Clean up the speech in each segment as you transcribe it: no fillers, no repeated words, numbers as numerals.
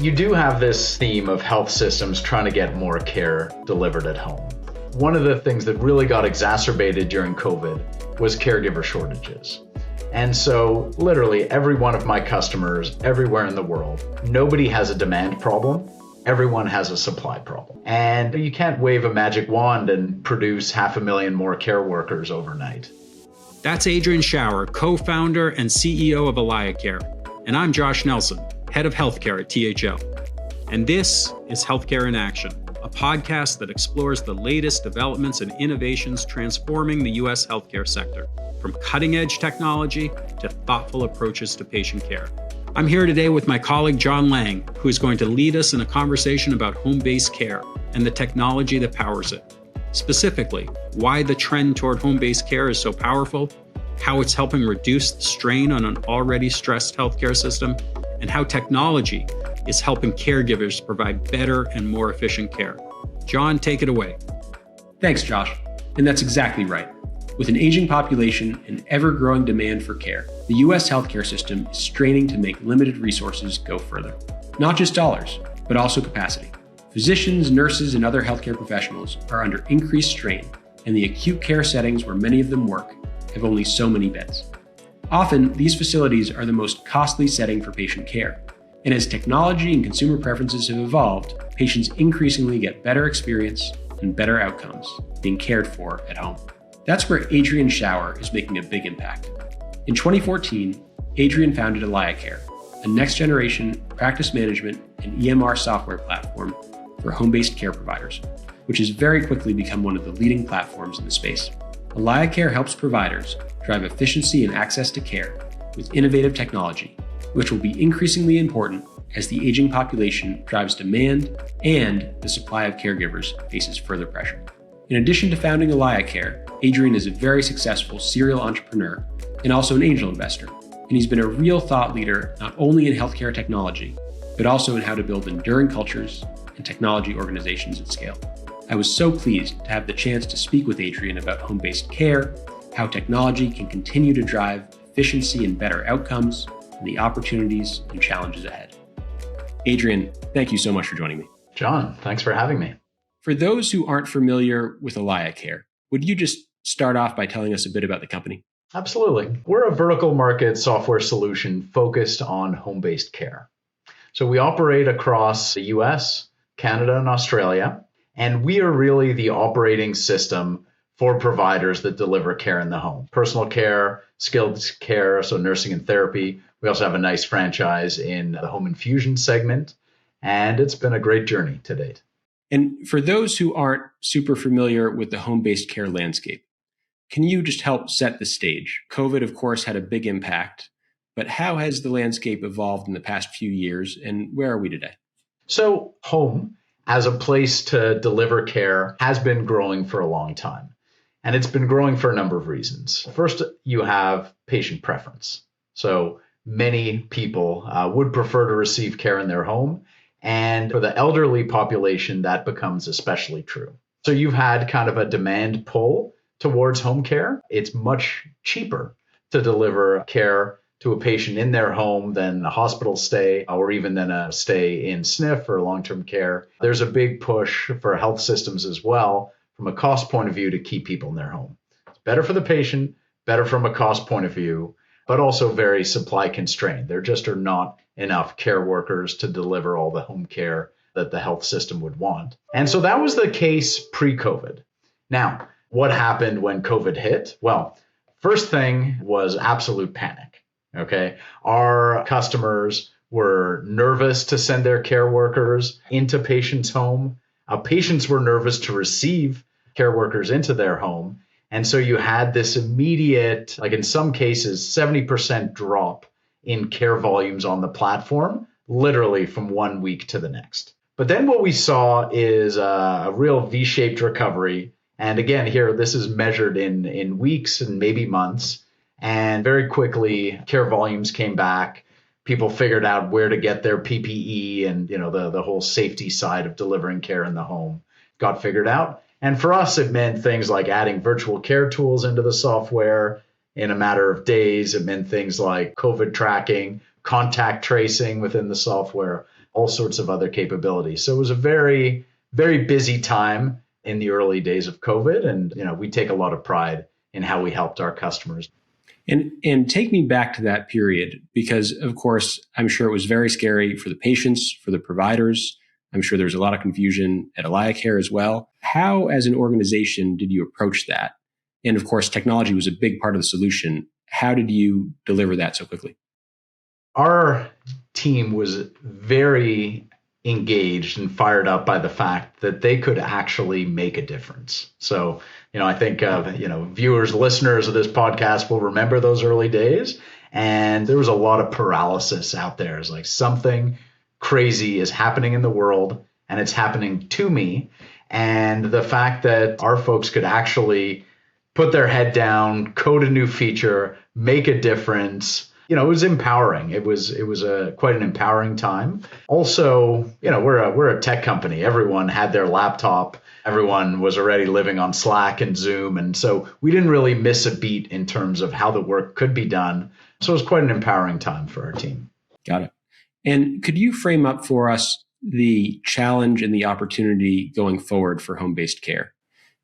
You do have this theme of health systems trying to get more care delivered at home. One of the things that really got exacerbated during COVID was caregiver shortages. And so literally every one of my customers everywhere in the world, nobody has a demand problem. Everyone has a supply problem. And you can't wave a magic wand and produce 500,000 more care workers overnight. That's Adrian Schauer, co-founder and CEO of AlayaCare. And I'm Josh Nelson, head of healthcare at THL. And this is Healthcare in Action, a podcast that explores the latest developments and innovations transforming the U.S. healthcare sector, from cutting-edge technology to thoughtful approaches to patient care. I'm here today with my colleague John Lang, who is going to lead us in a conversation about home-based care and the technology that powers it. Specifically, why the trend toward home-based care is so powerful, how it's helping reduce the strain on an already stressed healthcare system, and how technology is helping caregivers provide better and more efficient care. John, take it away. Thanks, Josh. And that's exactly right. With an aging population and ever-growing demand for care, the U.S. healthcare system is straining to make limited resources go further. Not just dollars, but also capacity. Physicians, nurses, and other healthcare professionals are under increased strain, and the acute care settings where many of them work have only so many beds. Often, these facilities are the most costly setting for patient care. And as technology and consumer preferences have evolved, patients increasingly get better experience and better outcomes being cared for at home. That's where Adrian Schauer is making a big impact. In 2014, Adrian founded AlayaCare, a next-generation practice management and EMR software platform for home-based care providers, which has very quickly become one of the leading platforms in the space. AlayaCare helps providers drive efficiency and access to care with innovative technology, which will be increasingly important as the aging population drives demand and the supply of caregivers faces further pressure. In addition to founding AlayaCare, Adrian is a very successful serial entrepreneur and also an angel investor, and he's been a real thought leader not only in healthcare technology, but also in how to build enduring cultures and technology organizations at scale. I was so pleased to have the chance to speak with Adrian about home-based care, how technology can continue to drive efficiency and better outcomes, and the opportunities and challenges ahead. Adrian, thank you so much for joining me. John, thanks for having me. For those who aren't familiar with AlayaCare, would you just start off by telling us a bit about the company? Absolutely. We're a vertical market software solution focused on home-based care. So we operate across the US, Canada, and Australia, and we are really the operating system for providers that deliver care in the home. Personal care, skilled care, so nursing and therapy. We also have a nice franchise in the home infusion segment, and it's been a great journey to date. And for those who aren't super familiar with the home-based care landscape, can you just help set the stage? COVID, of course, had a big impact, but how has the landscape evolved in the past few years, and where are we today? So home as a place to deliver care has been growing for a long time. And it's been growing for a number of reasons. First, you have patient preference. So many people would prefer to receive care in their home. And for the elderly population, that becomes especially true. So you've had kind of a demand pull towards home care. It's much cheaper to deliver care to a patient in their home than a hospital stay or even than a stay in SNF or long-term care. There's a big push for health systems as well from a cost point of view to keep people in their home. It's better for the patient, better from a cost point of view, but also very supply constrained. There just are not enough care workers to deliver all the home care that the health system would want. And so that was the case pre-COVID. Now, what happened when COVID hit? Well, first thing was absolute panic. Okay. Our customers were nervous to send their care workers into patients' home. Patients were nervous to receive care workers into their home. And so you had this immediate, like in some cases, 70% drop in care volumes on the platform, literally from 1 week to the next. But then what we saw is a real V-shaped recovery. And again, here, this is measured in weeks and maybe months. And very quickly, care volumes came back. People figured out where to get their PPE and the whole safety side of delivering care in the home got figured out. And for us, it meant things like adding virtual care tools into the software in a matter of days. It meant things like COVID tracking, contact tracing within the software, all sorts of other capabilities. So it was a very, very busy time in the early days of COVID. And, we take a lot of pride in how we helped our customers. And take me back to that period, because of course, I'm sure it was very scary for the patients, for the providers. I'm sure there was a lot of confusion at AlayaCare as well. How, as an organization, did you approach that? And of course, technology was a big part of the solution. How did you deliver that so quickly? Our team was very engaged and fired up by the fact that they could actually make a difference. So, I think, viewers, listeners of this podcast will remember those early days. And there was a lot of paralysis out there. It's like something crazy is happening in the world and it's happening to me. And the fact that our folks could actually put their head down, code a new feature, make a difference, it was empowering. It was quite an empowering time. Also, we're a tech company. Everyone had their laptop. Everyone was already living on Slack and Zoom. And so we didn't really miss a beat in terms of how the work could be done. So it was quite an empowering time for our team. Got it. And could you frame up for us the challenge and the opportunity going forward for home-based care?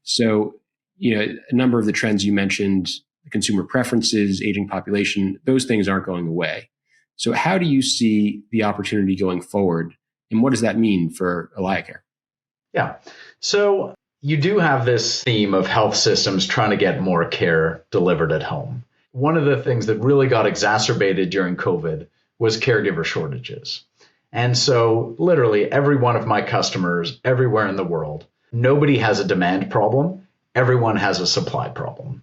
So, a number of the trends you mentioned, consumer preferences, aging population, those things aren't going away. So how do you see the opportunity going forward? And what does that mean for AlayaCare? Yeah. So you do have this theme of health systems trying to get more care delivered at home. One of the things that really got exacerbated during COVID was caregiver shortages. And so literally every one of my customers everywhere in the world, nobody has a demand problem. Everyone has a supply problem.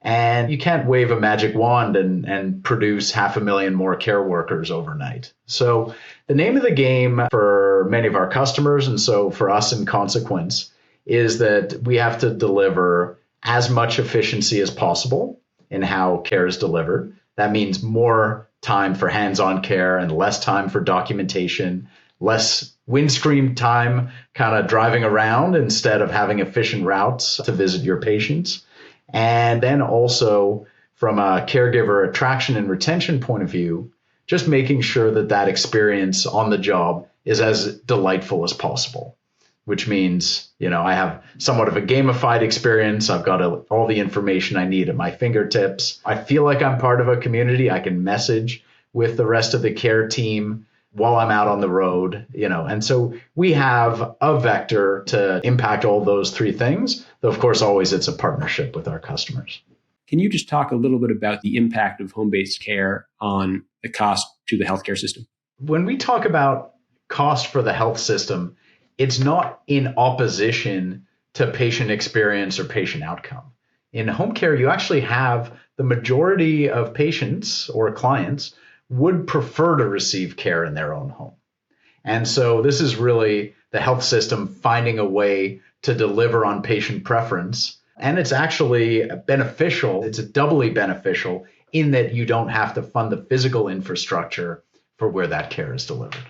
And you can't wave a magic wand and produce 500,000 more care workers overnight. So the name of the game for many of our customers, and so for us in consequence, is that we have to deliver as much efficiency as possible in how care is delivered. That means more time for hands-on care and less time for documentation, less windscreen time kind of driving around instead of having efficient routes to visit your patients. And then also from a caregiver attraction and retention point of view, just making sure that that experience on the job is as delightful as possible, which means, I have somewhat of a gamified experience. I've got all the information I need at my fingertips. I feel like I'm part of a community. I can message with the rest of the care team while I'm out on the road, and so we have a vector to impact all those three things. Though, of course, always it's a partnership with our customers. Can you just talk a little bit about the impact of home-based care on the cost to the healthcare system? When we talk about cost for the health system, it's not in opposition to patient experience or patient outcome. In home care, you actually have the majority of patients or clients would prefer to receive care in their own home. And so this is really the health system finding a way to deliver on patient preference. And it's actually beneficial. It's doubly beneficial in that you don't have to fund the physical infrastructure for where that care is delivered.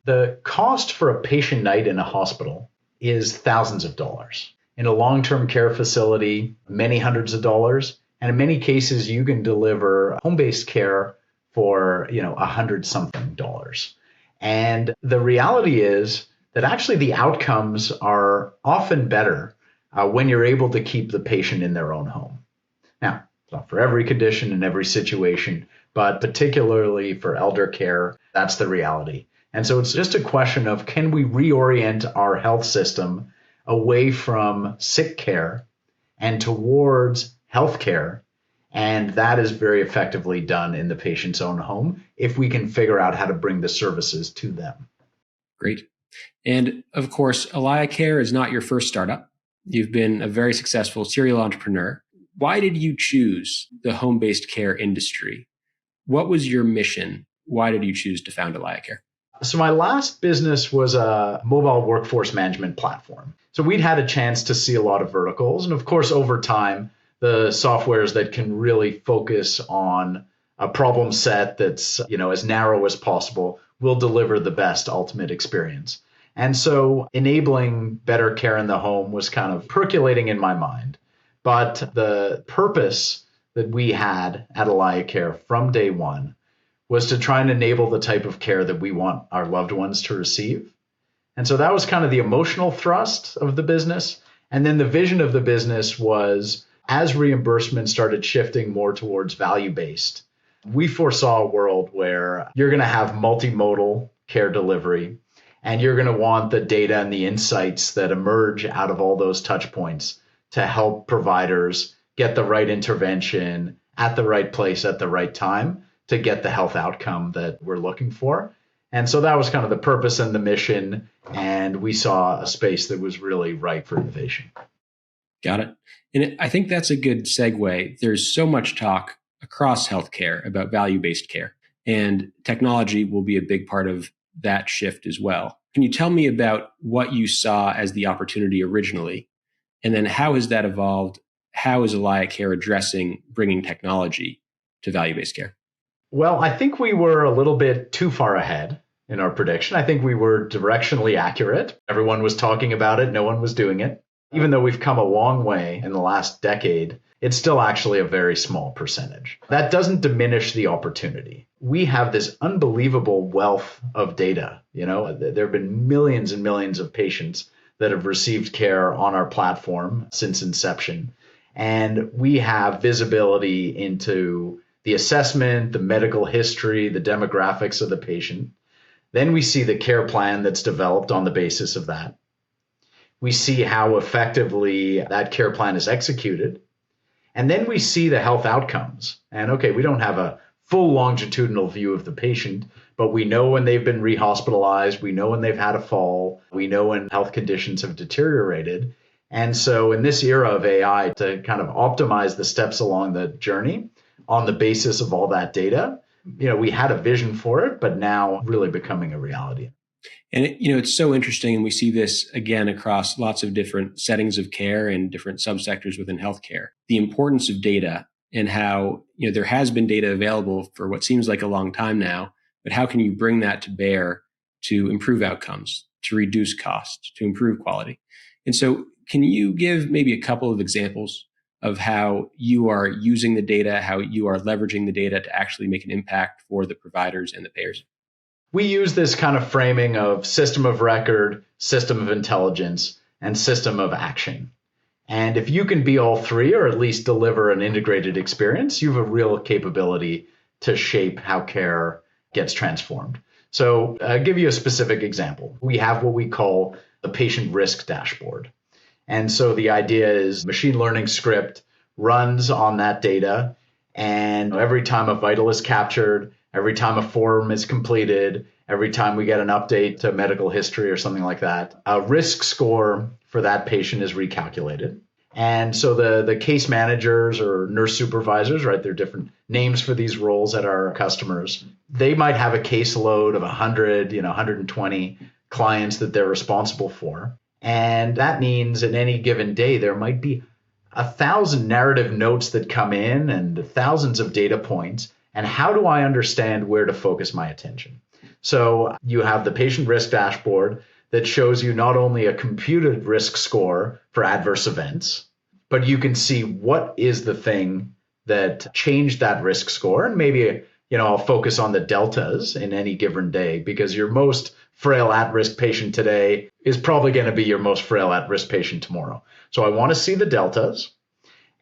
The cost for a patient night in a hospital is thousands of dollars. In a long-term care facility, many hundreds of dollars. And in many cases, you can deliver home-based care for, $100-something. And the reality is that actually the outcomes are often better when you're able to keep the patient in their own home. Now, it's not for every condition and every situation, but particularly for elder care, that's the reality. And so it's just a question of, can we reorient our health system away from sick care and towards health care? And that is very effectively done in the patient's own home if we can figure out how to bring the services to them. Great. And of course, AlayaCare is not your first startup. You've been a very successful serial entrepreneur. Why did you choose the home-based care industry? What was your mission? Why did you choose to found AlayaCare? So my last business was a mobile workforce management platform. So we'd had a chance to see a lot of verticals. And of course, over time, the softwares that can really focus on a problem set that's, as narrow as possible will deliver the best ultimate experience. And so enabling better care in the home was kind of percolating in my mind. But the purpose that we had at AlayaCare from day one was to try and enable the type of care that we want our loved ones to receive. And so that was kind of the emotional thrust of the business. And then the vision of the business was, as reimbursement started shifting more towards value-based, we foresaw a world where you're going to have multimodal care delivery, and you're going to want the data and the insights that emerge out of all those touch points to help providers get the right intervention at the right place at the right time to get the health outcome that we're looking for. And so that was kind of the purpose and the mission. And we saw a space that was really ripe for innovation. Got it. And I think that's a good segue. There's so much talk across healthcare about value-based care, and technology will be a big part of that shift as well. Can you tell me about what you saw as the opportunity originally, and then how has that evolved? How is AlayaCare addressing bringing technology to value-based care? Well, I think we were a little bit too far ahead in our prediction. I think we were directionally accurate. Everyone was talking about it. No one was doing it. Even though we've come a long way in the last decade, it's still actually a very small percentage. That doesn't diminish the opportunity. We have this unbelievable wealth of data. There have been millions and millions of patients that have received care on our platform since inception. And we have visibility into the assessment, the medical history, the demographics of the patient. Then we see the care plan that's developed on the basis of that. We see how effectively that care plan is executed. And then we see the health outcomes. And okay, we don't have a full longitudinal view of the patient, but we know when they've been rehospitalized, we know when they've had a fall, we know when health conditions have deteriorated. And so in this era of AI, to kind of optimize the steps along the journey on the basis of all that data, we had a vision for it, but now really becoming a reality. And it's so interesting, and we see this again across lots of different settings of care and different subsectors within healthcare. The importance of data and how there has been data available for what seems like a long time now, but how can you bring that to bear to improve outcomes, to reduce costs, to improve quality? And so, can you give maybe a couple of examples of how you are using the data, how you are leveraging the data to actually make an impact for the providers and the payers? We use this kind of framing of system of record, system of intelligence, and system of action. And if you can be all three, or at least deliver an integrated experience, you have a real capability to shape how care gets transformed. So I'll give you a specific example. We have what we call the patient risk dashboard. And so the idea is machine learning script runs on that data. And every time a vital is captured, every time a form is completed, every time we get an update to medical history or something like that, a risk score for that patient is recalculated. And so the case managers or nurse supervisors, right, there are different names for these roles at our customers. They might have a caseload of 100, 120 clients that they're responsible for. And that means in any given day, there might be 1,000 narrative notes that come in and thousands of data points. And how do I understand where to focus my attention? So you have the patient risk dashboard that shows you not only a computed risk score for adverse events, but you can see what is the thing that changed that risk score. And maybe, I'll focus on the deltas in any given day, because your most frail at-risk patient today is probably going to be your most frail at-risk patient tomorrow. So I want to see the deltas,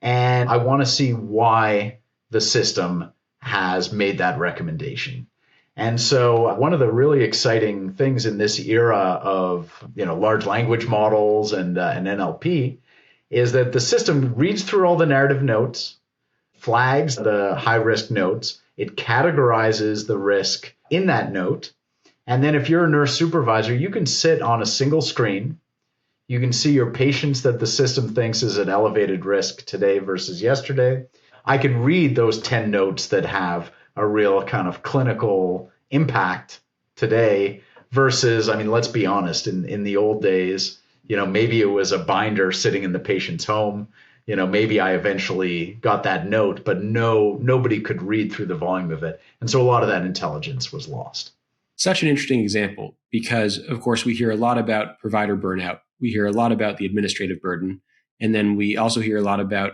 and I want to see why the system has made that recommendation. And so one of the really exciting things in this era of large language models and NLP is that the system reads through all the narrative notes, flags the high-risk notes, it categorizes the risk in that note, and then if you're a nurse supervisor, you can sit on a single screen. You can see your patients that the system thinks is at elevated risk today versus yesterday. I can read those 10 notes that have a real kind of clinical impact today versus, let's be honest, in the old days, maybe it was a binder sitting in the patient's home. Maybe I eventually got that note, but nobody could read through the volume of it. And so a lot of that intelligence was lost. Such an interesting example because, of course, we hear a lot about provider burnout. We hear a lot about the administrative burden. And then we also hear a lot about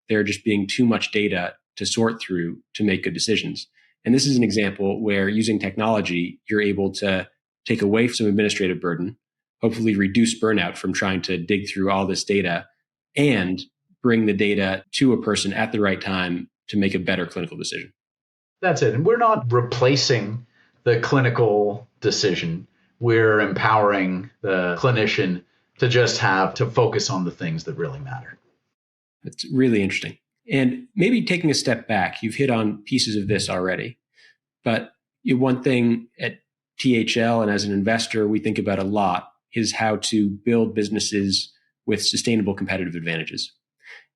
there just being too much data to sort through to make good decisions. And this is an example where using technology, you're able to take away some administrative burden, hopefully reduce burnout from trying to dig through all this data, and bring the data to a person at the right time to make a better clinical decision. That's it. And we're not replacing the clinical decision. We're empowering the clinician to just have to focus on the things that really matter. It's really interesting. And maybe taking a step back, you've hit on pieces of this already, but one thing at THL and as an investor, we think about a lot is how to build businesses with sustainable competitive advantages.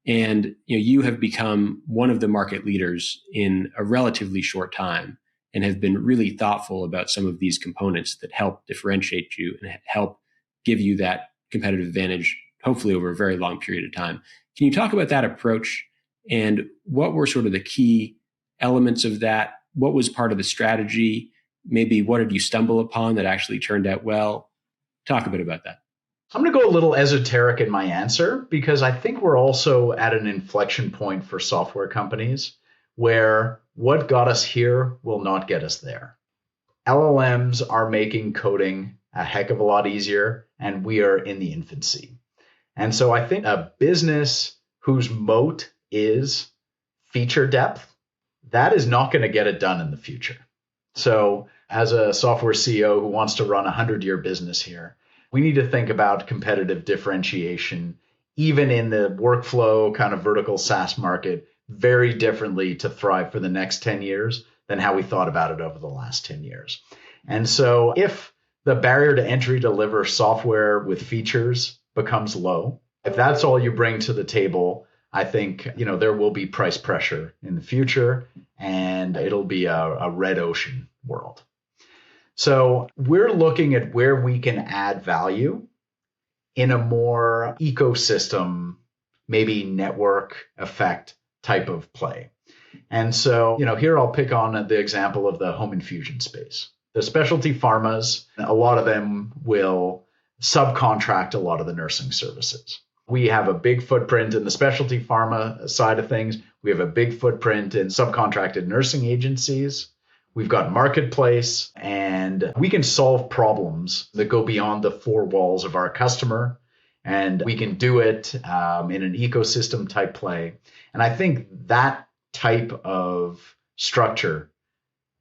And you have become one of the market leaders in a relatively short time and have been really thoughtful about some of these components that help differentiate you and help give you that competitive advantage, hopefully over a very long period of time. Can you talk about that approach and what were sort of the key elements of that? What was part of the strategy? Maybe what did you stumble upon that actually turned out well? Talk a bit about that. I'm going to go a little esoteric in my answer because I think we're also at an inflection point for software companies where what got us here will not get us there. LLMs are making coding a heck of a lot easier, and we are in the infancy. And so I think a business whose moat is feature depth, that is not going to get it done in the future. So as a software CEO who wants to run a 100-year business here, we need to think about competitive differentiation, even in the workflow kind of vertical SaaS market, very differently to thrive for the next 10 years than how we thought about it over the last 10 years. And so if the barrier to entry to deliver software with features becomes low, if that's all you bring to the table, I think there will be price pressure in the future, and it'll be a red ocean world. So we're looking at where we can add value in a more ecosystem, maybe network effect type of play. And so, here I'll pick on the example of the home infusion space. The specialty pharmas, a lot of them will subcontract a lot of the nursing services. We have a big footprint in the specialty pharma side of things. We have a big footprint in subcontracted nursing agencies. We've got marketplace, and we can solve problems that go beyond the four walls of our customer. And we can do it in an ecosystem type play. And I think that type of structure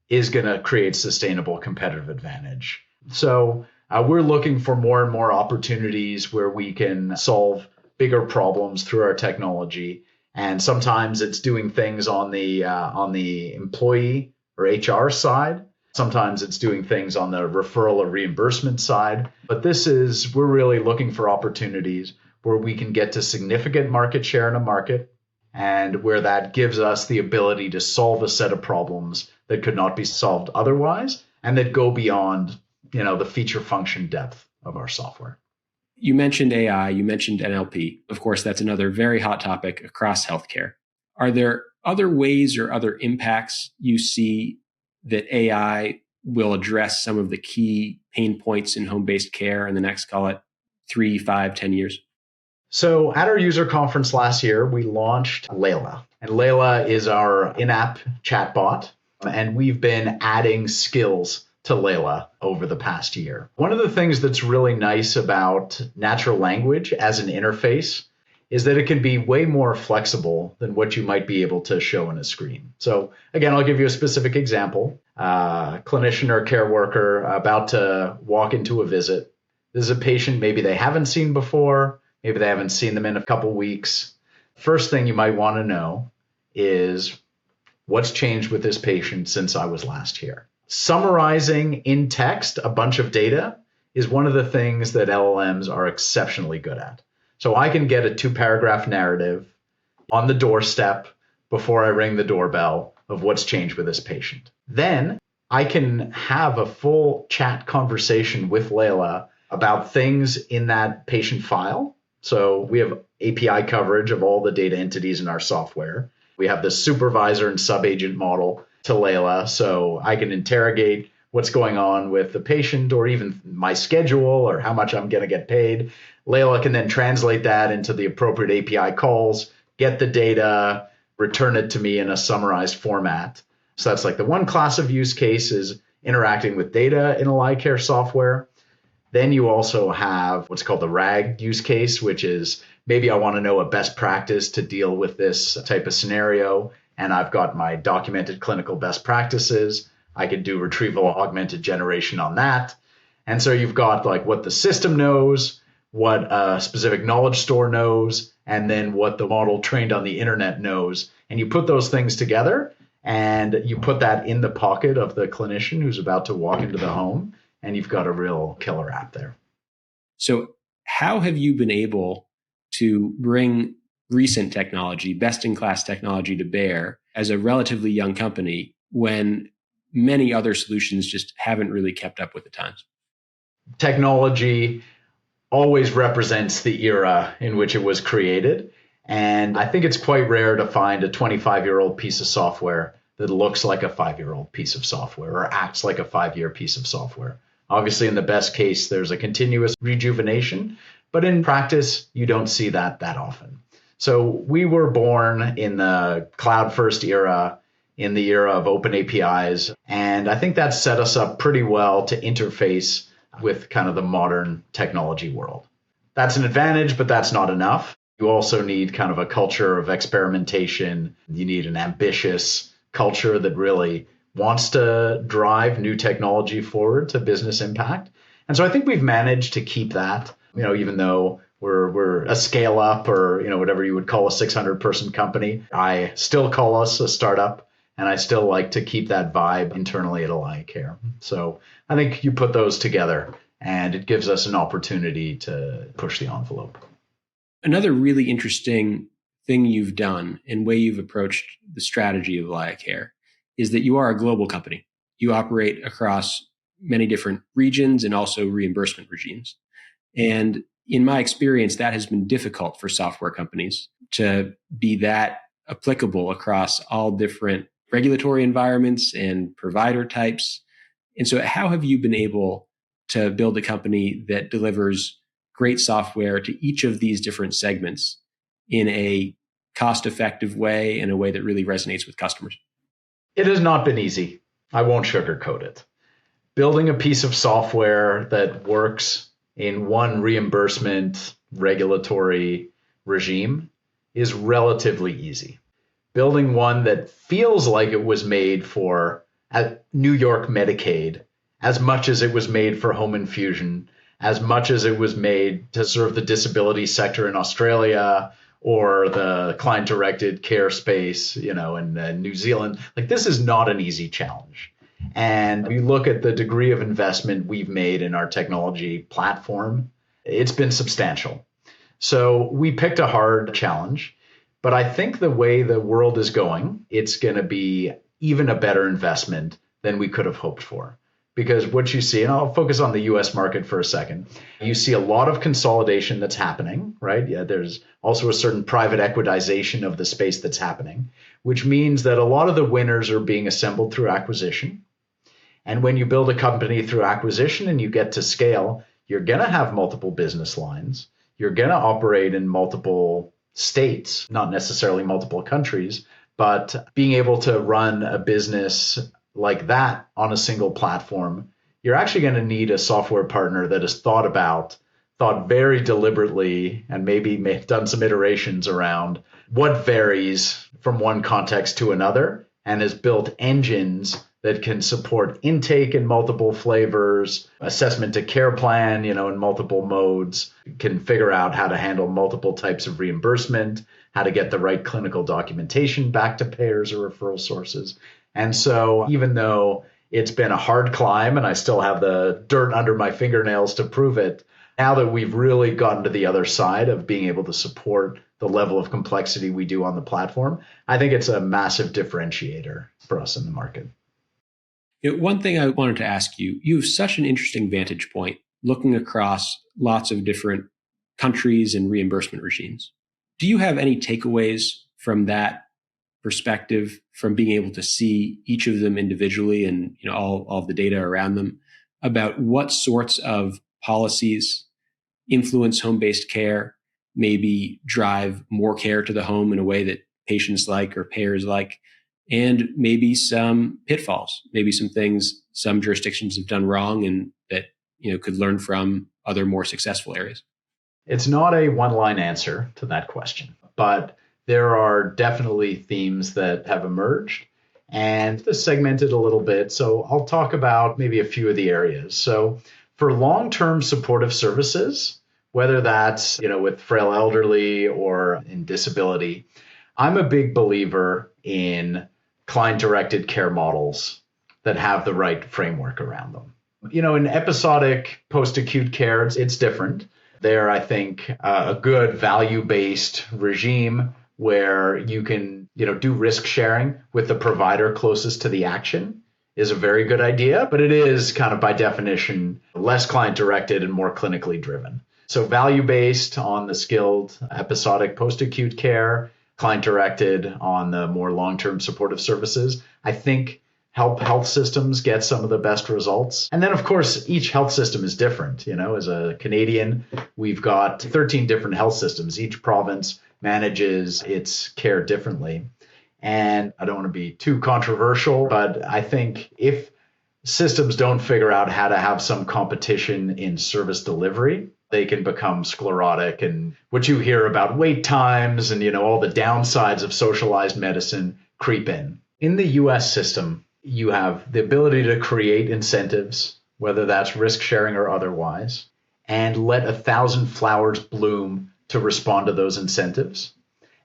is going to create sustainable competitive advantage. So we're looking for more and more opportunities where we can solve bigger problems through our technology. And sometimes it's doing things on the employee or HR side. Sometimes it's doing things on the referral or reimbursement side. But we're really looking for opportunities where we can get to significant market share in a market and where that gives us the ability to solve a set of problems that could not be solved otherwise and that go beyond, the feature function depth of our software. You mentioned AI, you mentioned NLP. Of course, that's another very hot topic across healthcare. Are there other ways or other impacts you see that AI will address some of the key pain points in home-based care in the next, call it 3, 5, 10 years? So at our user conference last year, we launched Layla. And Layla is our in-app chatbot. And we've been adding skills to Layla over the past year. One of the things that's really nice about natural language as an interface is that it can be way more flexible than what you might be able to show on a screen. So again, I'll give you a specific example. Clinician or care worker about to walk into a visit. This is a patient maybe they haven't seen before. Maybe they haven't seen them in a couple weeks. First thing you might want to know is what's changed with this patient since I was last here. Summarizing in text a bunch of data is one of the things that LLMs are exceptionally good at. So I can get a 2-paragraph narrative on the doorstep before I ring the doorbell of what's changed with this patient. Then I can have a full chat conversation with Layla about things in that patient file. So we have API coverage of all the data entities in our software. We have the supervisor and sub-agent model to Layla, so I can interrogate what's going on with the patient or even my schedule or how much I'm going to get paid. Layla can then translate that into the appropriate API calls, get the data, return it to me in a summarized format. So that's like the one class of use case is interacting with data in AlayaCare software. Then you also have what's called the RAG use case, which is maybe I want to know a best practice to deal with this type of scenario. And I've got my documented clinical best practices. I could do retrieval augmented generation on that. And so you've got like what the system knows, what a specific knowledge store knows, and then what the model trained on the internet knows. And you put those things together and you put that in the pocket of the clinician who's about to walk into the home, and you've got a real killer app there. So how have you been able to bring recent technology, best-in-class technology to bear as a relatively young company when many other solutions just haven't really kept up with the times? Technology always represents the era in which it was created. And I think it's quite rare to find a 25-year-old piece of software that looks like a 5-year-old piece of software or acts like a 5-year piece of software. Obviously, in the best case, there's a continuous rejuvenation, but in practice, you don't see that often. So we were born in the cloud-first era, in the era of open APIs, and I think that set us up pretty well to interface with kind of the modern technology world. That's an advantage, but that's not enough. You also need kind of a culture of experimentation. You need an ambitious culture that really wants to drive new technology forward to business impact. And so I think we've managed to keep that, even though we're a scale up or, whatever you would call a 600-person company. I still call us a startup, and I still like to keep that vibe internally at AlayaCare. So I think you put those together and it gives us an opportunity to push the envelope. Another really interesting thing you've done and way you've approached the strategy of AlayaCare is that you are a global company. You operate across many different regions and also reimbursement regimes. And in my experience, that has been difficult for software companies to be that applicable across all different regulatory environments and provider types. And so how have you been able to build a company that delivers great software to each of these different segments in a cost-effective way, in a way that really resonates with customers? It has not been easy. I won't sugarcoat it. Building a piece of software that works in one reimbursement regulatory regime is relatively easy. Building one that feels like it was made for New York Medicaid, as much as it was made for home infusion, as much as it was made to serve the disability sector in Australia or the client-directed care space, in New Zealand. Like, this is not an easy challenge. And if you look at the degree of investment we've made in our technology platform, it's been substantial. So we picked a hard challenge, but I think the way the world is going, it's going to be even a better investment than we could have hoped for. Because what you see, and I'll focus on the US market for a second, you see a lot of consolidation that's happening, right? Yeah, there's also a certain private equitization of the space that's happening, which means that a lot of the winners are being assembled through acquisition. And when you build a company through acquisition and you get to scale, you're going to have multiple business lines. You're going to operate in multiple states, not necessarily multiple countries, but being able to run a business like that on a single platform, you're actually going to need a software partner that has thought very deliberately, and maybe done some iterations around what varies from one context to another, and has built engines that can support intake in multiple flavors, assessment to care plan, in multiple modes, can figure out how to handle multiple types of reimbursement, how to get the right clinical documentation back to payers or referral sources. And so even though it's been a hard climb and I still have the dirt under my fingernails to prove it, now that we've really gotten to the other side of being able to support the level of complexity we do on the platform, I think it's a massive differentiator for us in the market. One thing I wanted to ask you, you have such an interesting vantage point looking across lots of different countries and reimbursement regimes. Do you have any takeaways from that perspective, from being able to see each of them individually and all of the data around them, about what sorts of policies influence home-based care, maybe drive more care to the home in a way that patients like or payers like, and maybe some pitfalls, maybe some things some jurisdictions have done wrong and that could learn from other more successful areas? It's not a one-line answer to that question, but there are definitely themes that have emerged, and this segmented a little bit. So I'll talk about maybe a few of the areas. So for long-term supportive services, whether that's with frail elderly or in disability, I'm a big believer in client-directed care models that have the right framework around them. In episodic post-acute care, it's different. There, I think a good value-based regime where you can, do risk sharing with the provider closest to the action is a very good idea, but it is kind of by definition less client-directed and more clinically driven. So value-based on the skilled episodic post-acute care, client-directed on the more long-term supportive services, I think help health systems get some of the best results. And then, of course, each health system is different. As a Canadian, we've got 13 different health systems. Each province manages its care differently. And I don't want to be too controversial, but I think if systems don't figure out how to have some competition in service delivery, they can become sclerotic. And what you hear about wait times and, all the downsides of socialized medicine creep in. In the US system, you have the ability to create incentives, whether that's risk sharing or otherwise, and let 1,000 flowers bloom to respond to those incentives.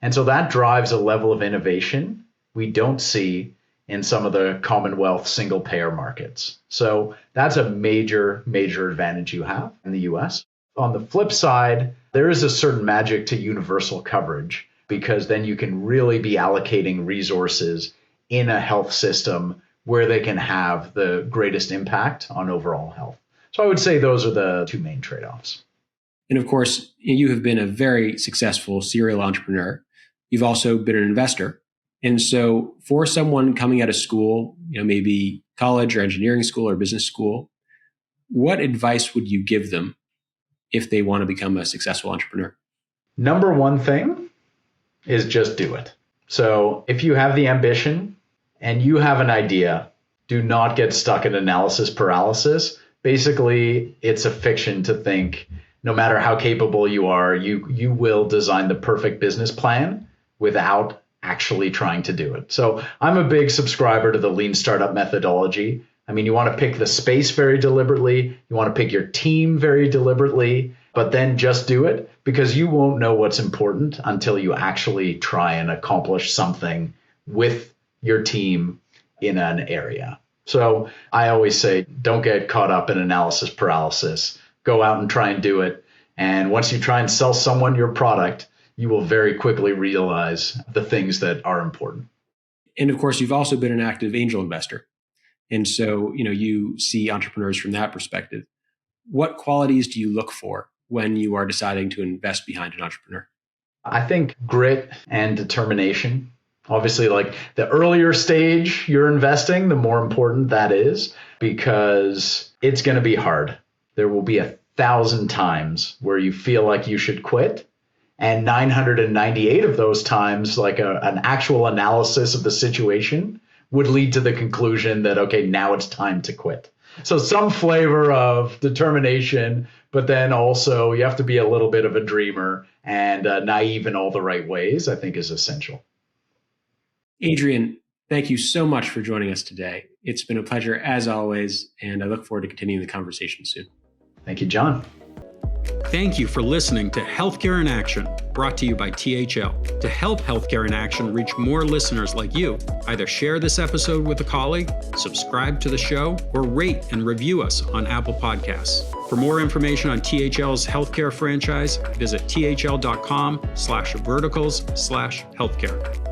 And so that drives a level of innovation we don't see in some of the Commonwealth single payer markets. So that's a major, major advantage you have in the US. On the flip side, there is a certain magic to universal coverage, because then you can really be allocating resources in a health system where they can have the greatest impact on overall health. So I would say those are the two main trade-offs. And of course, you have been a very successful serial entrepreneur. You've also been an investor. And so for someone coming out of school, maybe college or engineering school or business school, what advice would you give them if they want to become a successful entrepreneur? Number one thing is just do it. So if you have the ambition and you have an idea, do not get stuck in analysis paralysis. Basically, it's a fiction to think no matter how capable you are, you will design the perfect business plan without actually trying to do it. So I'm a big subscriber to the lean startup methodology. I mean, you want to pick the space very deliberately. You want to pick your team very deliberately, but then just do it, because you won't know what's important until you actually try and accomplish something with your team in an area. So I always say, don't get caught up in analysis paralysis. Go out and try and do it. And once you try and sell someone your product, you will very quickly realize the things that are important. And of course, you've also been an active angel investor. And so, you see entrepreneurs from that perspective. What qualities do you look for when you are deciding to invest behind an entrepreneur? I think grit and determination. Obviously, like the earlier stage you're investing, the more important that is, because it's going to be hard. There will be 1,000 times where you feel like you should quit. And 998 of those times, like an actual analysis of the situation would lead to the conclusion that, okay, now it's time to quit. So some flavor of determination, but then also you have to be a little bit of a dreamer and naive in all the right ways, I think is essential. Adrian, thank you so much for joining us today. It's been a pleasure as always, and I look forward to continuing the conversation soon. Thank you, John. Thank you for listening to Healthcare in Action, brought to you by THL. To help Healthcare in Action reach more listeners like you, either share this episode with a colleague, subscribe to the show, or rate and review us on Apple Podcasts. For more information on THL's healthcare franchise, visit thl.com/verticals/healthcare.